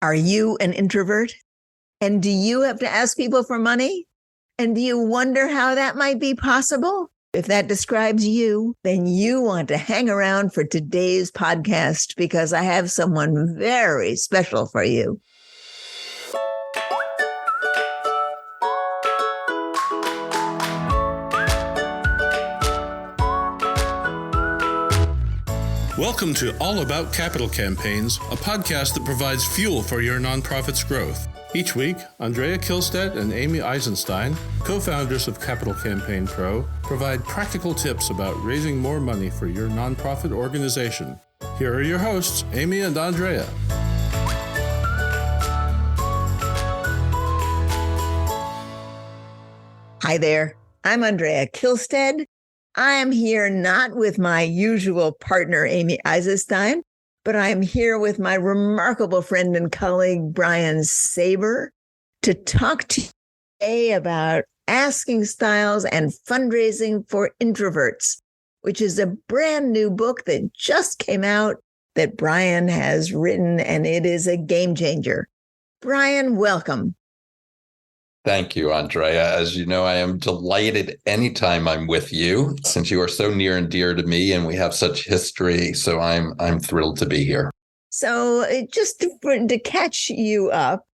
Are you an introvert? And do you have to ask people for money? And do you wonder how that might be possible? If that describes you, then you want to hang around for today's podcast because I have someone very special for you. Welcome to All About Capital Campaigns, a podcast that provides fuel for your nonprofit's growth. Each week, Andrea Kihlstedt and Amy Eisenstein, co-founders of Capital Campaign Pro, provide practical tips about raising more money for your nonprofit organization. Here are your hosts, Amy and Andrea. Hi there, I'm Andrea Kihlstedt. I am here not with my usual partner, Amy Eisenstein, but I'm here with my remarkable friend and colleague, Brian Saber, to talk to you today about asking styles and fundraising for introverts, which is a brand new book that just came out that Brian has written, and it is a game changer. Brian, welcome. Thank you, Andrea. As you know, I am delighted anytime I'm with you, since you are so near and dear to me and we have such history. So I'm thrilled to be here. So just to catch you up.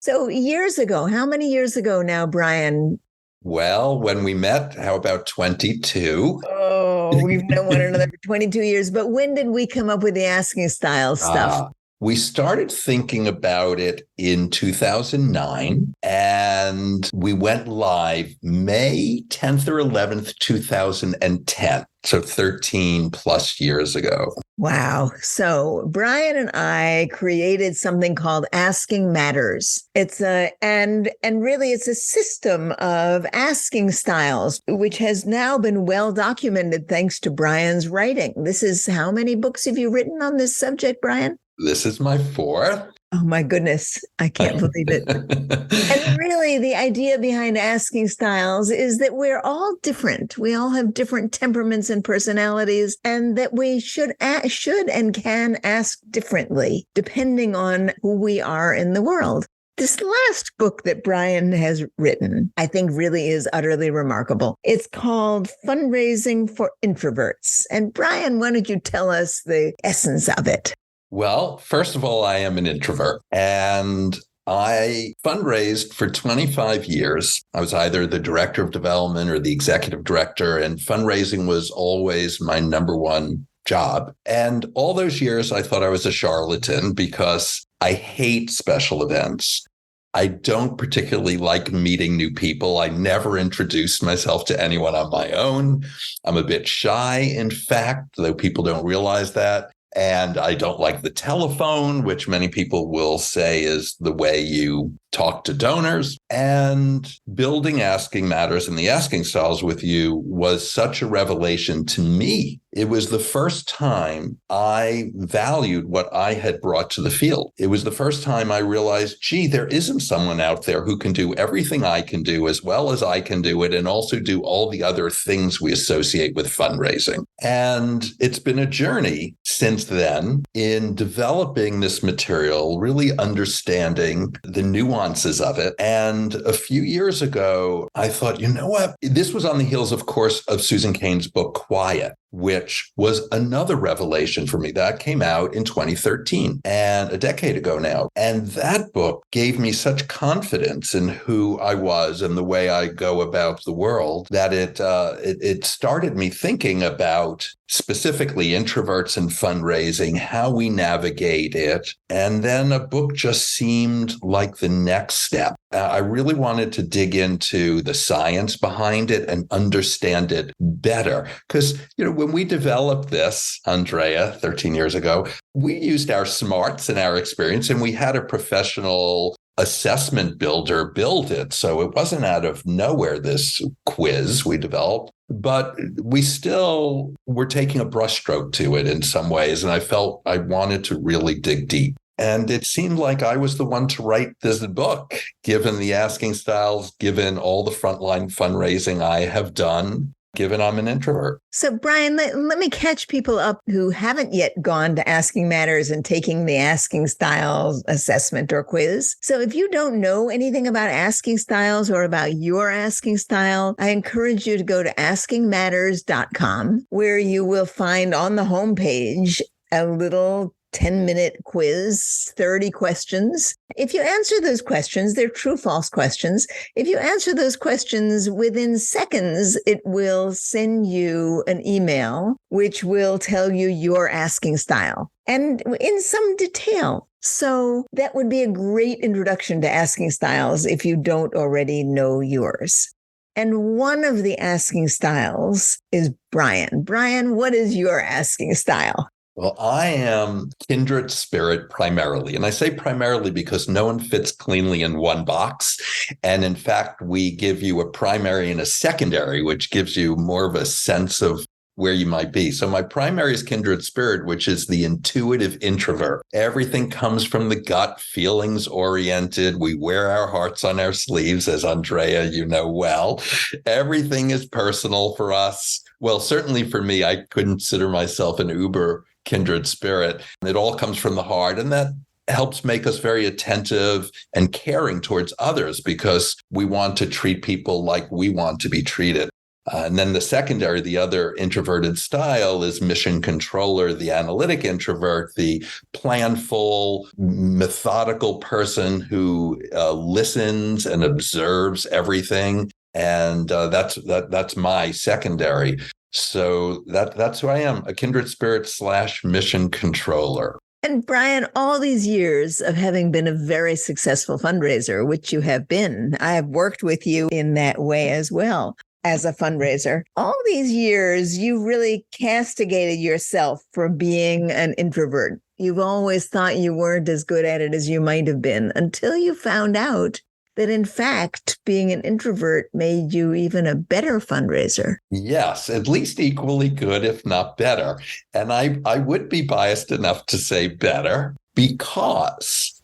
So years ago, how many years ago now, Brian? Well, when we met, how about 22? Oh, we've known one another for 22 years. But when did we come up with the asking style stuff? We started thinking about it in 2009, and we went live May 10th or 11th, 2010. So 13 plus years ago. Wow. So Brian and I created something called Asking Matters. It's and really it's a system of asking styles, which has now been well documented thanks to Brian's writing. This is how many books have you written on this subject, Brian? This is my fourth. Oh, my goodness. I can't believe it. And really, the idea behind asking styles is that we're all different. We all have different temperaments and personalities, and that we should and can ask differently, depending on who we are in the world. This last book that Brian has written, I think really is utterly remarkable. It's called Fundraising for Introverts. And Brian, why don't you tell us the essence of it? Well, first of all, I am an introvert, and I fundraised for 25 years. I was either the director of development or the executive director, and fundraising was always my number one job. And all those years, I thought I was a charlatan because I hate special events. I don't particularly like meeting new people. I never introduced myself to anyone on my own. I'm a bit shy, in fact, though people don't realize that. And I don't like the telephone, which many people will say is the way you talk to donors. And building Asking Matters and the asking styles with you was such a revelation to me. It was the first time I valued what I had brought to the field. It was the first time I realized, gee, there isn't someone out there who can do everything I can do as well as I can do it, and also do all the other things we associate with fundraising. And it's been a journey since then in developing this material, really understanding the nuances of it. And a few years ago, I thought, you know what? This was on the heels, of course, of Susan Cain's book, Quiet, which was another revelation for me. That came out in 2013 and a decade ago now. And that book gave me such confidence in who I was and the way I go about the world that it started me thinking about specifically introverts and fundraising, how we navigate it. And then a book just seemed like the next step. I really wanted to dig into the science behind it and understand it better. Because, when we developed this, Andrea, 13 years ago, we used our smarts and our experience, and we had a professional assessment builder build it. So it wasn't out of nowhere, this quiz we developed, but we still were taking a brushstroke to it in some ways. And I felt I wanted to really dig deep. And it seemed like I was the one to write this book, given the asking styles, given all the frontline fundraising I have done. given I'm an introvert. So, Brian, let me catch people up who haven't yet gone to Asking Matters and taking the Asking Styles assessment or quiz. So if you don't know anything about Asking Styles or about your asking style, I encourage you to go to askingmatters.com, where you will find on the homepage a little 10-minute quiz, 30 questions. If you answer those questions, they're true, false questions. If you answer those questions within seconds, it will send you an email, which will tell you your asking style and in some detail. So that would be a great introduction to asking styles if you don't already know yours. And one of the asking styles is Brian. Brian, what is your asking style? Well, I am Kindred Spirit primarily. And I say primarily because no one fits cleanly in one box. And in fact, we give you a primary and a secondary, which gives you more of a sense of where you might be. So my primary is Kindred Spirit, which is the intuitive introvert. Everything comes from the gut, feelings oriented. We wear our hearts on our sleeves, as Andrea, you know well. Everything is personal for us. Well, certainly for me, I consider myself an uber Kindred Spirit. It all comes from the heart, and that helps make us very attentive and caring towards others because we want to treat people like we want to be treated. And then the secondary, the other introverted style is mission controller, the analytic introvert, the planful, methodical person who listens and observes everything. And that's my secondary. So that's who I am, a Kindred Spirit / mission controller. And Brian, all these years of having been a very successful fundraiser, which you have been, I have worked with you in that way as well as a fundraiser. All these years, you really castigated yourself for being an introvert. You've always thought you weren't as good at it as you might have been until you found out that, in fact, being an introvert made you even a better fundraiser. Yes, at least equally good, if not better. And I would be biased enough to say better because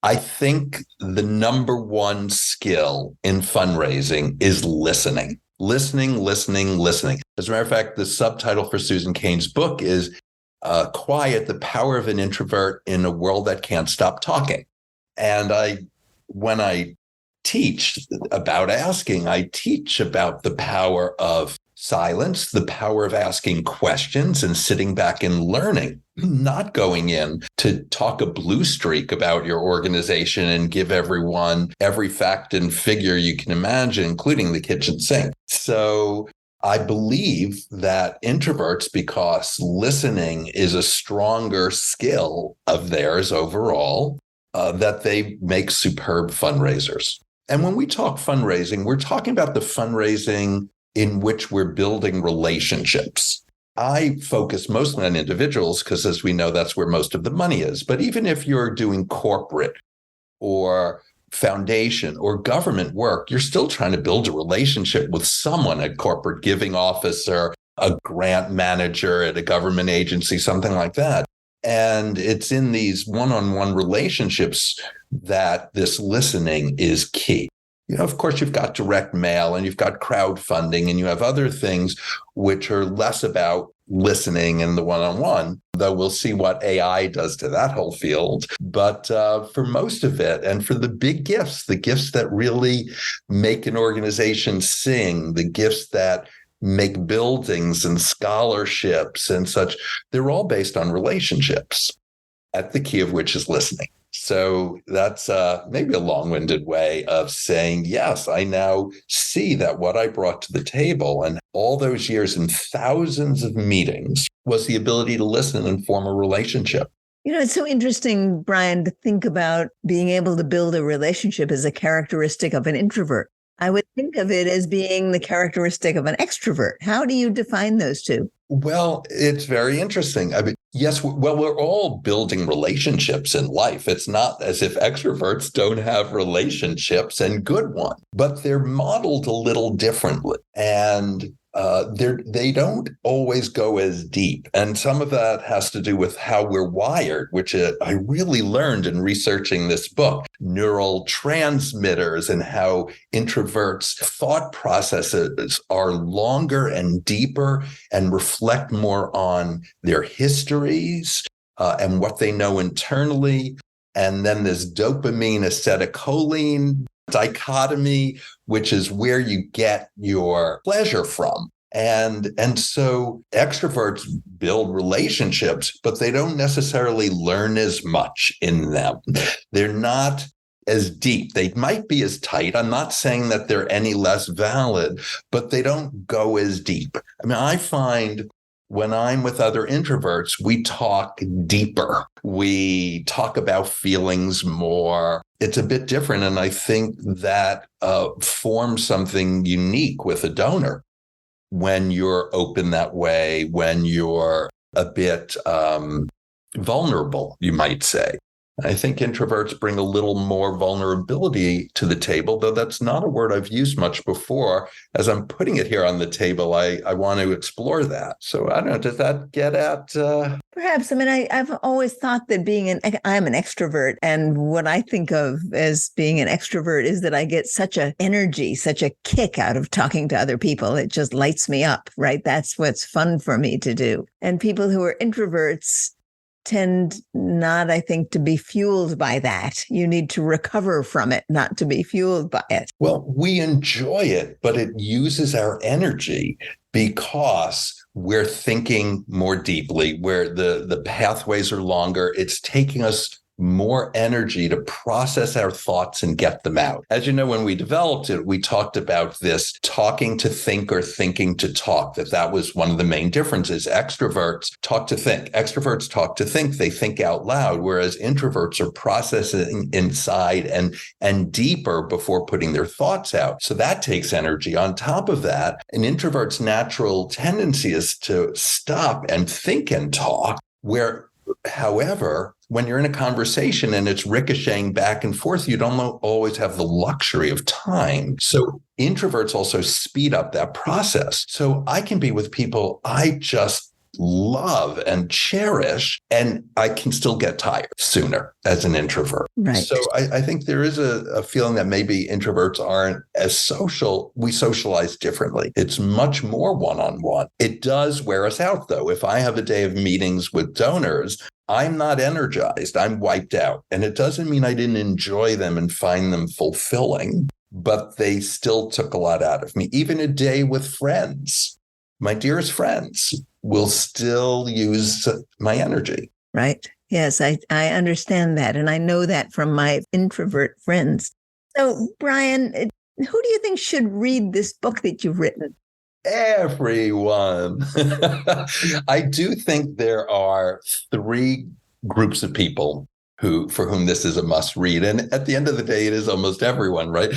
I think the number one skill in fundraising is listening. Listening. As a matter of fact, the subtitle for Susan Cain's book is Quiet, the Power of an Introvert in a World That Can't Stop Talking. And when I teach about asking, I teach about the power of silence, the power of asking questions and sitting back and learning, not going in to talk a blue streak about your organization and give everyone every fact and figure you can imagine, including the kitchen sink. So I believe that introverts, because listening is a stronger skill of theirs overall, that they make superb fundraisers. And when we talk fundraising, we're talking about the fundraising in which we're building relationships. I focus mostly on individuals because, as we know, that's where most of the money is. But even if you're doing corporate or foundation or government work, you're still trying to build a relationship with someone, a corporate giving officer, a grant manager at a government agency, something like that. And it's in these one-on-one relationships that this listening is key. You know, of course, you've got direct mail and you've got crowdfunding and you have other things which are less about listening and the one-on-one, though we'll see what AI does to that whole field. But for most of it, and for the big gifts, the gifts that really make an organization sing, the gifts that make buildings and scholarships and such, they're all based on relationships, at the key of which is listening. So that's maybe a long-winded way of saying, yes, I now see that what I brought to the table and all those years and thousands of meetings was the ability to listen and form a relationship. You know, it's so interesting, Brian, to think about being able to build a relationship as a characteristic of an introvert. I would think of it as being the characteristic of an extrovert. How do you define those two? Well, it's very interesting. I mean, yes, well, we're all building relationships in life. It's not as if extroverts don't have relationships and good ones, but they're modeled a little differently. And they don't always go as deep. And some of that has to do with how we're wired, which I really learned in researching this book, neural transmitters, and how introverts' thought processes are longer and deeper and reflect more on their histories and what they know internally. And then this dopamine acetylcholine dichotomy, which is where you get your pleasure from. And so extroverts build relationships, but they don't necessarily learn as much in them. They're not as deep. They might be as tight. I'm not saying that they're any less valid, but they don't go as deep. I mean, I find when I'm with other introverts, we talk deeper. We talk about feelings more. It's a bit different. And I think that forms something unique with a donor when you're open that way, when you're a bit vulnerable, you might say. I think introverts bring a little more vulnerability to the table, though that's not a word I've used much before. As I'm putting it here on the table, I want to explore that. So I don't know, does that get at... Perhaps. I mean, I've always thought that I'm an extrovert. And what I think of as being an extrovert is that I get such a energy, such a kick out of talking to other people. It just lights me up, right? That's what's fun for me to do. And people who are introverts tend not, I think, to be fueled by that. You need to recover from it, not to be fueled by it. Well, we enjoy it, but it uses our energy because we're thinking more deeply, where the pathways are longer. It's taking us more energy to process our thoughts and get them out. As you know, when we developed it, we talked about this talking to think or thinking to talk, that was one of the main differences. Extroverts talk to think. Extroverts talk to think. They think out loud, whereas introverts are processing inside and deeper before putting their thoughts out. So that takes energy. On top of that, an introvert's natural tendency is to stop and think and talk, however, when you're in a conversation and it's ricocheting back and forth, you don't always have the luxury of time. So introverts also speed up that process. So I can be with people I just love and cherish, and I can still get tired sooner as an introvert. Right. So I think there is a feeling that maybe introverts aren't as social. We socialize differently. It's much more one-on-one. It does wear us out, though. If I have a day of meetings with donors, I'm not energized. I'm wiped out. And it doesn't mean I didn't enjoy them and find them fulfilling, but they still took a lot out of me. Even a day with friends, my dearest friends, will still use my energy. Right. Yes, I understand that. And I know that from my introvert friends. So, Brian, who do you think should read this book that you've written? Everyone. I do think there are three groups of people for whom this is a must read. And at the end of the day, it is almost everyone, right?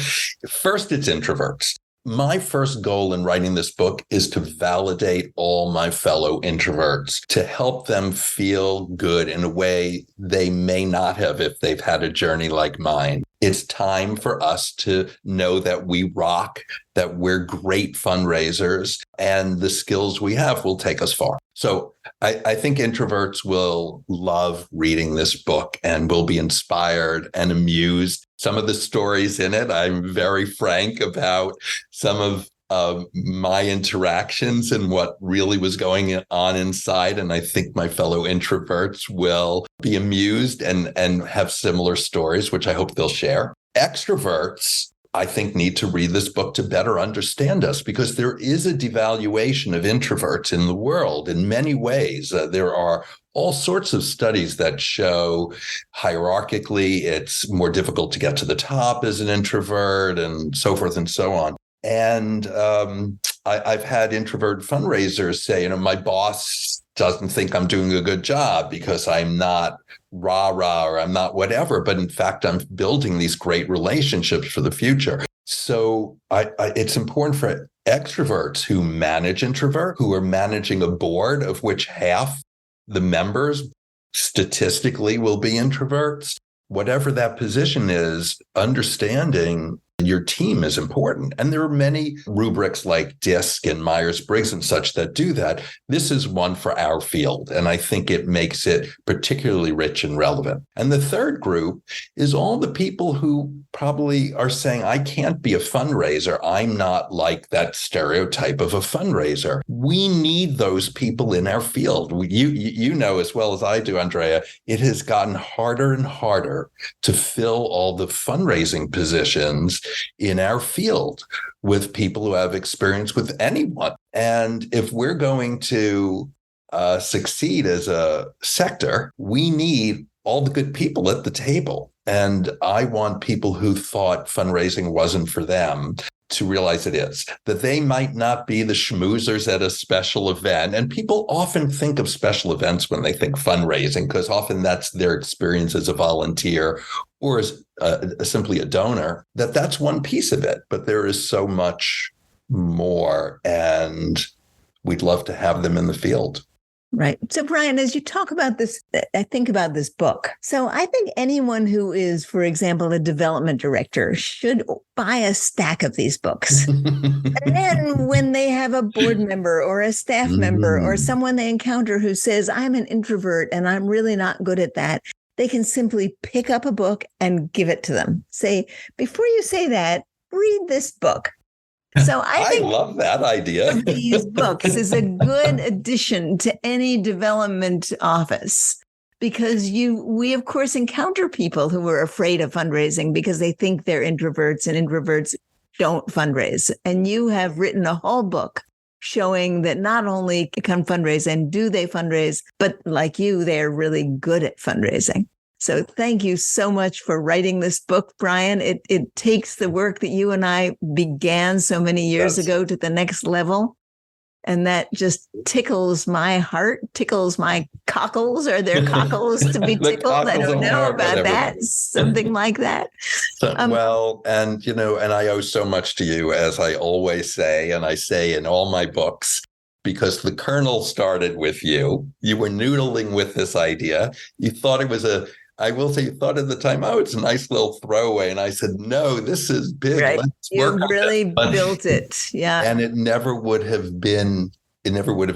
First, it's introverts. My first goal in writing this book is to validate all my fellow introverts, to help them feel good in a way they may not have if they've had a journey like mine. It's time for us to know that we rock, that we're great fundraisers, and the skills we have will take us far. So I think introverts will love reading this book and will be inspired and amused. Some of the stories in it, I'm very frank about some of my interactions and what really was going on inside. And I think my fellow introverts will be amused and have similar stories, which I hope they'll share. Extroverts, I think, need to read this book to better understand us, because there is a devaluation of introverts in the world in many ways. There are all sorts of studies that show hierarchically it's more difficult to get to the top as an introvert and so forth and so on. And I've had introvert fundraisers say, my boss doesn't think I'm doing a good job because I'm not rah-rah or I'm not whatever, but in fact, I'm building these great relationships for the future. So it's important for extroverts who manage introvert, who are managing a board of which half the members statistically will be introverts. Whatever that position is, understanding Your team is important. And there are many rubrics like DISC and Myers-Briggs and such that do that. This is one for our field. And I think it makes it particularly rich and relevant. And the third group is all the people who probably are saying, I can't be a fundraiser. I'm not like that stereotype of a fundraiser. We need those people in our field. You know as well as I do, Andrea, it has gotten harder and harder to fill all the fundraising positions in our field with people who have experience with anyone. And if we're going to succeed as a sector, we need all the good people at the table. And I want people who thought fundraising wasn't for them to realize it is, that they might not be the schmoozers at a special event. And people often think of special events when they think fundraising, because often that's their experience as a volunteer or as simply a donor, that's one piece of it. But there is so much more, and we'd love to have them in the field. Right. So, Brian, as you talk about this, I think about this book. So I think anyone who is, for example, a development director should buy a stack of these books. And then when they have a board member or a staff member or someone they encounter who says, I'm an introvert and I'm really not good at that, they can simply pick up a book and give it to them. Say, before you say that, read this book. So I love that idea. These books is a good addition to any development office, because we of course encounter people who are afraid of fundraising because they think they're introverts, and introverts don't fundraise. And you have written a whole book showing that not only can fundraise and do they fundraise, but like you, they're really good at fundraising. So thank you so much for writing this book, Brian. It takes the work that you and I began so many years ago to the next level. And that just tickles my heart, tickles my cockles. Are there cockles to be tickled? I don't know about that. Something like that. Well, and I owe so much to you, as I always say, and I say in all my books, because the kernel started with you. You were noodling with this idea. You thought it was I will say, you thought at the time, oh, it's a nice little throwaway. And I said, no, this is big. Right. Let's you work really built it. Yeah. And it never would have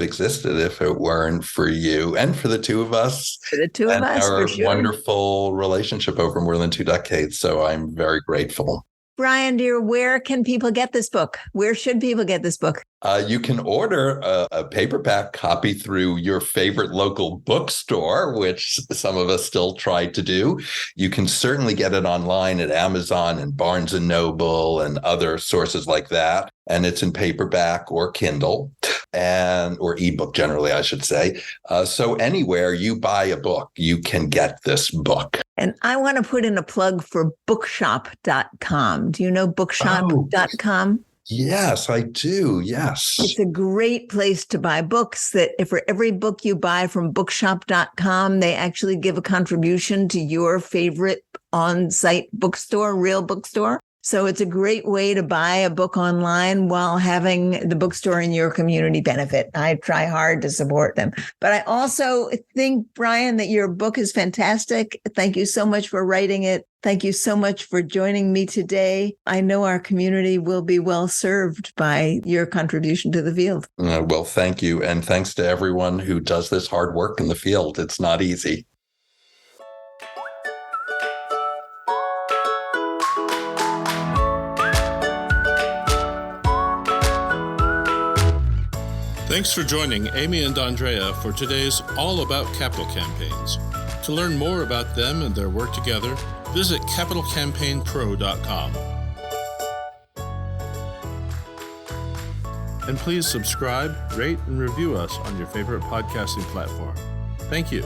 existed if it weren't for you and for the two of us. For the two of us, our for sure. Wonderful relationship over more than 2 decades. So I'm very grateful. Brian, dear, where can people get this book? Where should people get this book? You can order a paperback copy through your favorite local bookstore, which some of us still try to do. You can certainly get it online at Amazon and Barnes & Noble and other sources like that. And it's in paperback or Kindle or ebook generally, I should say. So anywhere you buy a book, you can get this book. And I want to put in a plug for bookshop.com. Do you know bookshop.com? Yes, I do. Yes. It's a great place to buy books. That if for every book you buy from bookshop.com, they actually give a contribution to your favorite on-site bookstore, real bookstore. So it's a great way to buy a book online while having the bookstore in your community benefit. I try hard to support them. But I also think, Brian, that your book is fantastic. Thank you so much for writing it. Thank you so much for joining me today. I know our community will be well served by your contribution to the field. Well, thank you. And thanks to everyone who does this hard work in the field. It's not easy. Thanks for joining Amy and Andrea for today's All About Capital Campaigns. To learn more about them and their work together, visit capitalcampaignpro.com. And please subscribe, rate, and review us on your favorite podcasting platform. Thank you.